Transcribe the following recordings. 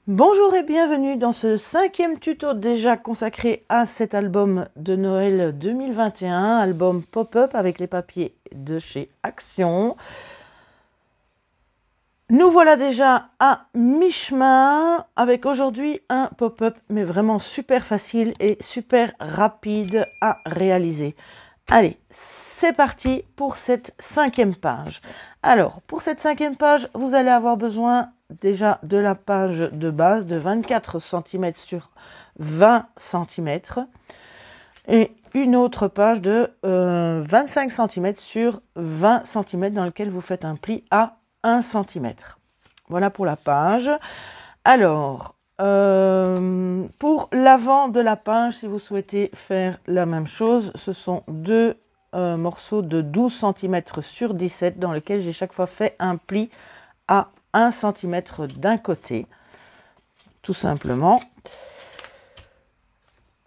Bonjour et bienvenue dans ce 5e tuto déjà consacré à cet album de Noël 2021, album pop-up avec les papiers de chez Action. Nous voilà déjà à mi-chemin avec aujourd'hui un pop-up mais vraiment super facile et super rapide à réaliser. Allez, c'est parti pour cette 5e page. Alors, pour cette 5e page, vous allez avoir besoin déjà de la page de base de 24 cm sur 20 cm et une autre page de 25 cm sur 20 cm dans lequel vous faites un pli à 1 cm. Voilà pour la page. Alors, pour l'avant de la page, si vous souhaitez faire la même chose, ce sont deux morceaux de 12 cm sur 17 dans lesquels j'ai chaque fois fait un pli à 1 cm d'un côté, tout simplement.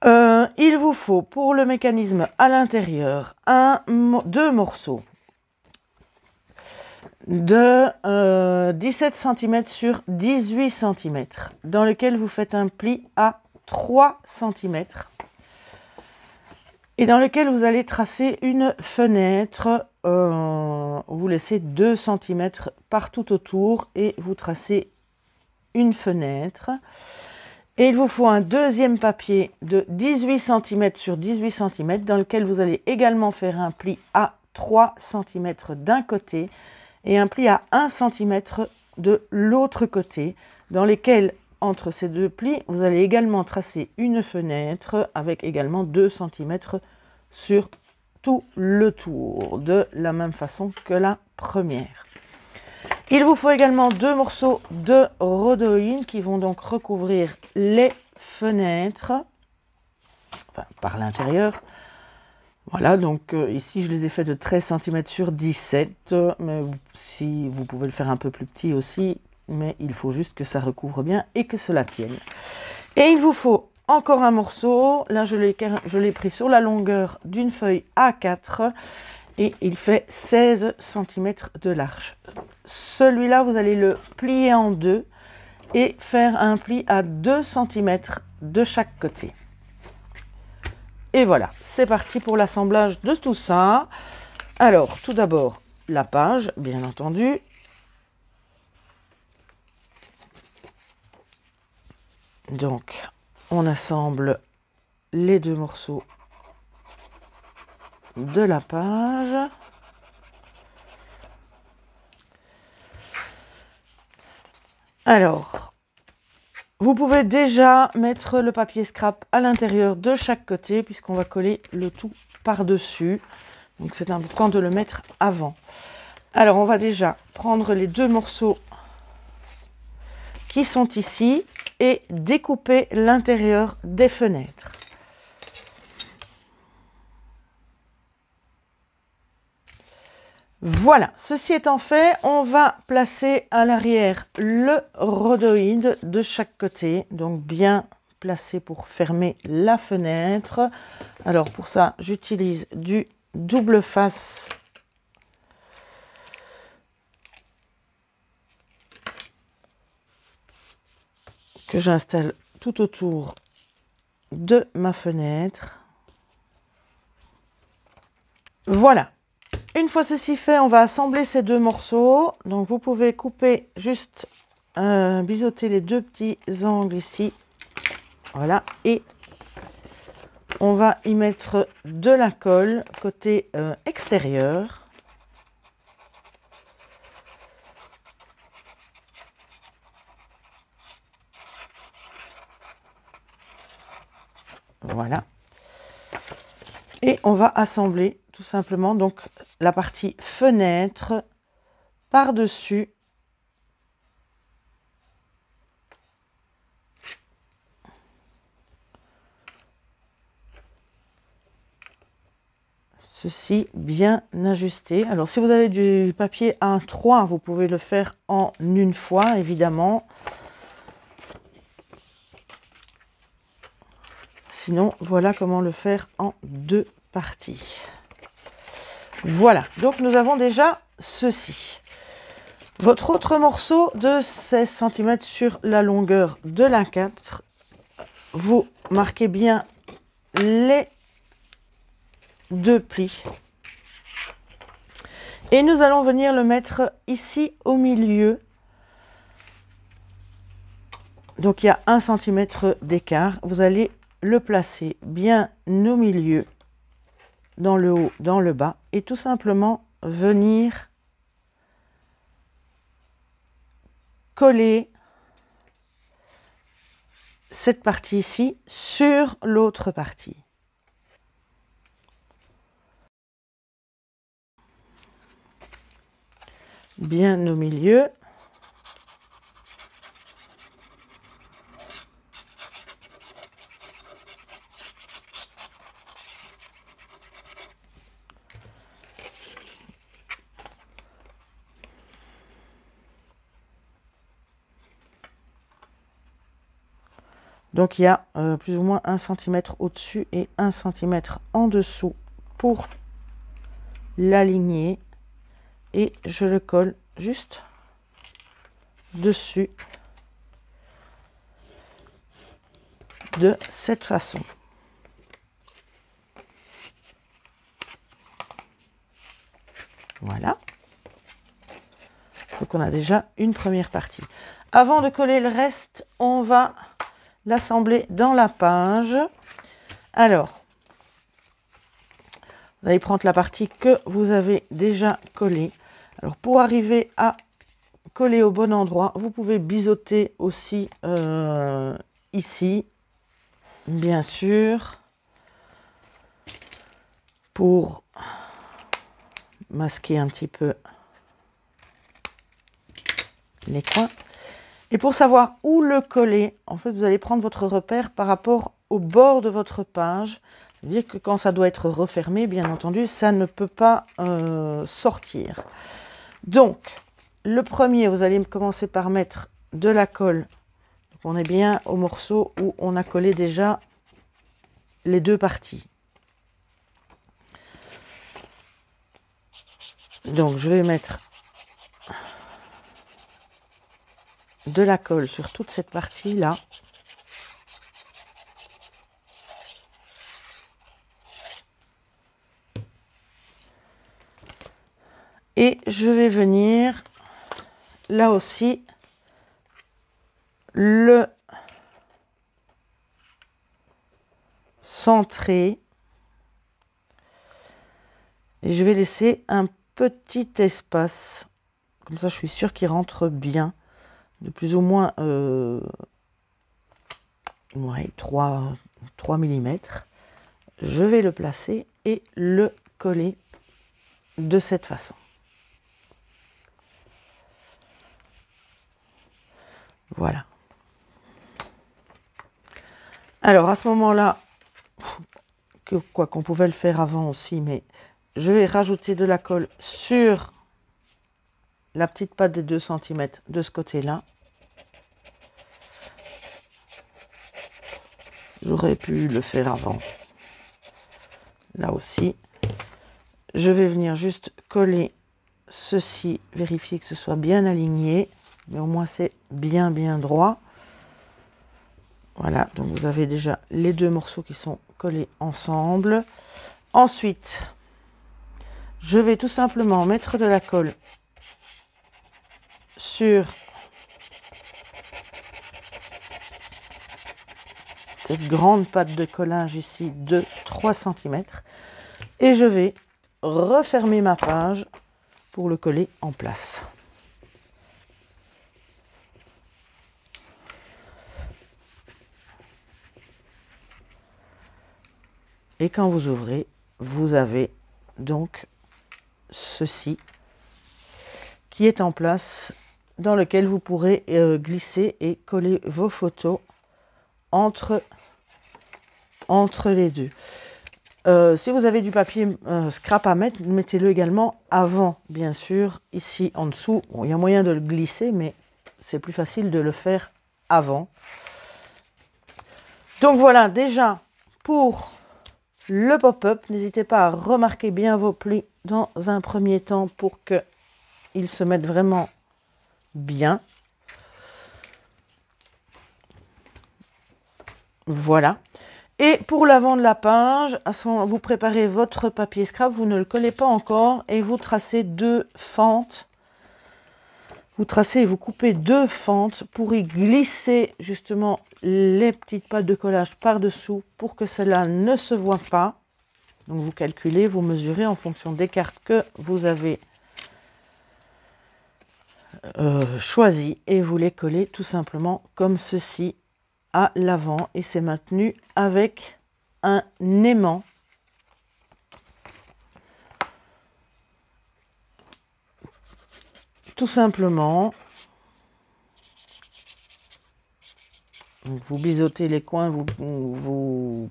Il vous faut pour le mécanisme à l'intérieur deux morceaux de 17 cm sur 18 cm dans lequel vous faites un pli à 3 cm et dans lequel vous allez tracer une fenêtre. Vous laissez 2 cm partout autour et vous tracez une fenêtre. Et il vous faut un deuxième papier de 18 cm sur 18 cm dans lequel vous allez également faire un pli à 3 cm d'un côté et un pli à 1 cm de l'autre côté, dans lesquels, entre ces deux plis, vous allez également tracer une fenêtre avec également 2 cm sur tout le tour, de la même façon que la première. Il vous faut également deux morceaux de rhodoïne qui vont donc recouvrir les fenêtres, enfin par l'intérieur. Voilà, donc ici je les ai fait de 13 cm sur 17, mais si vous pouvez le faire un peu plus petit aussi, mais il faut juste que ça recouvre bien et que cela tienne. Et il vous faut encore un morceau, là je l'ai pris sur la longueur d'une feuille A4 et il fait 16 cm de large. Celui-là, vous allez le plier en deux et faire un pli à 2 cm de chaque côté. Et voilà, c'est parti pour l'assemblage de tout ça. Alors, tout d'abord, la page, bien entendu. Donc, on assemble les deux morceaux de la page. Alors, vous pouvez déjà mettre le papier scrap à l'intérieur de chaque côté puisqu'on va coller le tout par-dessus. Donc c'est important de le mettre avant. Alors on va déjà prendre les deux morceaux qui sont ici et découper l'intérieur des fenêtres. Voilà, ceci étant fait, on va placer à l'arrière le rhodoïde de chaque côté, donc bien placé pour fermer la fenêtre. Alors pour ça, j'utilise du double face que j'installe tout autour de ma fenêtre. Voilà. Une fois ceci fait, on va assembler ces deux morceaux. Donc vous pouvez couper juste, biseauter les deux petits angles ici. Voilà. Et on va y mettre de la colle côté extérieur. Voilà. Et on va assembler tout simplement donc la partie fenêtre par-dessus ceci bien ajusté. Alors si vous avez du papier A3, vous pouvez le faire en une fois évidemment. Sinon, voilà comment le faire en deux parties. Voilà, donc nous avons déjà ceci. Votre autre morceau de 16 cm sur la longueur de l'A4, vous marquez bien les 2 plis. Et nous allons venir le mettre ici au milieu. Donc il y a 1 cm d'écart. Vous allez le placer bien au milieu, dans le haut, dans le bas, et tout simplement venir coller cette partie ici sur l'autre partie. Bien au milieu. Donc il y a plus ou moins 1 cm au-dessus et 1 cm en dessous pour l'aligner. Et je le colle juste dessus de cette façon. Voilà. Donc on a déjà une première partie. Avant de coller le reste, on va l'assembler dans la page. Alors, vous allez prendre la partie que vous avez déjà collée. Alors, pour arriver à coller au bon endroit, vous pouvez biseauter aussi ici, bien sûr, pour masquer un petit peu les coins. Et pour savoir où le coller, en fait, vous allez prendre votre repère par rapport au bord de votre page. C'est-à-dire que quand ça doit être refermé, bien entendu, ça ne peut pas sortir. Donc, le premier, vous allez commencer par mettre de la colle. Donc, on est bien au morceau où on a collé déjà les 2 parties. Donc, je vais mettre de la colle sur toute cette partie-là. Et je vais venir, là aussi, le centrer. Et je vais laisser un petit espace. Comme ça, je suis sûre qu'il rentre bien. De plus ou moins 3 mm. Je vais le placer et le coller de cette façon. Voilà. Alors à ce moment-là, quoi qu'on pouvait le faire avant aussi, mais je vais rajouter de la colle sur la petite patte des 2 cm de ce côté-là. J'aurais pu le faire avant. Là aussi. Je vais venir juste coller ceci, vérifier que ce soit bien aligné. Mais au moins c'est bien droit. Voilà, donc vous avez déjà les 2 morceaux qui sont collés ensemble. Ensuite, je vais tout simplement mettre de la colle sur cette grande patte de collage ici de 3 cm et je vais refermer ma page pour le coller en place. Et quand vous ouvrez, vous avez donc ceci qui est en place, dans lequel vous pourrez glisser et coller vos photos entre les deux. Si vous avez du papier scrap à mettre, mettez-le également avant, bien sûr, ici en dessous. Bon, il y a moyen de le glisser, mais c'est plus facile de le faire avant. Donc voilà, déjà, pour le pop-up, n'hésitez pas à remarquer bien vos plis dans un premier temps pour qu'ils se mettent vraiment bien. Voilà. Et pour l'avant de la page, vous préparez votre papier scrap, vous ne le collez pas encore et vous tracez 2 fentes. Vous tracez et vous coupez 2 fentes pour y glisser justement les petites pâtes de collage par-dessous pour que cela ne se voit pas. Donc vous calculez, vous mesurez en fonction des cartes que vous avez choisies et vous les collez tout simplement comme ceci à l'avant et c'est maintenu avec un aimant. Tout simplement. Donc vous biseautez les coins, vous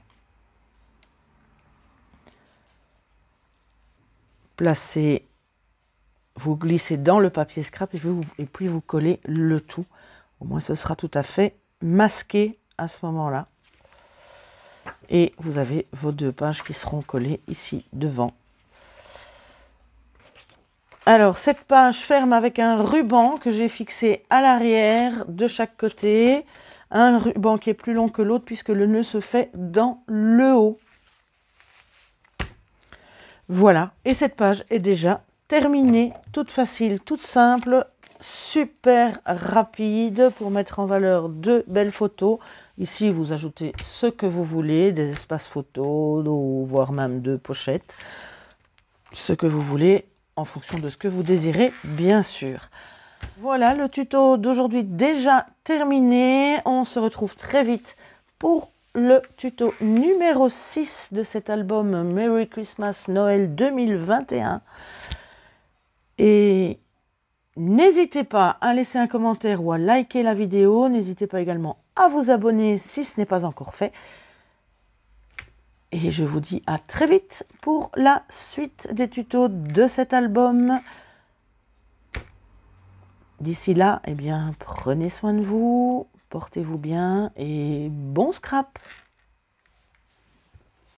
placez, vous glissez dans le papier scrap et puis vous collez le tout. Au moins ce sera tout à fait masqué à ce moment-là. Et vous avez vos 2 pages qui seront collées ici devant. Alors cette page ferme avec un ruban que j'ai fixé à l'arrière de chaque côté. Un ruban qui est plus long que l'autre puisque le nœud se fait dans le haut. Voilà, et cette page est déjà terminée, toute facile, toute simple, super rapide pour mettre en valeur de belles photos. Ici, vous ajoutez ce que vous voulez, des espaces photos, ou voire même 2 pochettes, ce que vous voulez en fonction de ce que vous désirez, bien sûr. Voilà, le tuto d'aujourd'hui déjà terminé. On se retrouve très vite pour le tuto numéro 6 de cet album Merry Christmas Noël 2021. Et n'hésitez pas à laisser un commentaire ou à liker la vidéo. N'hésitez pas également à vous abonner si ce n'est pas encore fait. Et je vous dis à très vite pour la suite des tutos de cet album. D'ici là, eh bien, prenez soin de vous, portez-vous bien et bon scrap!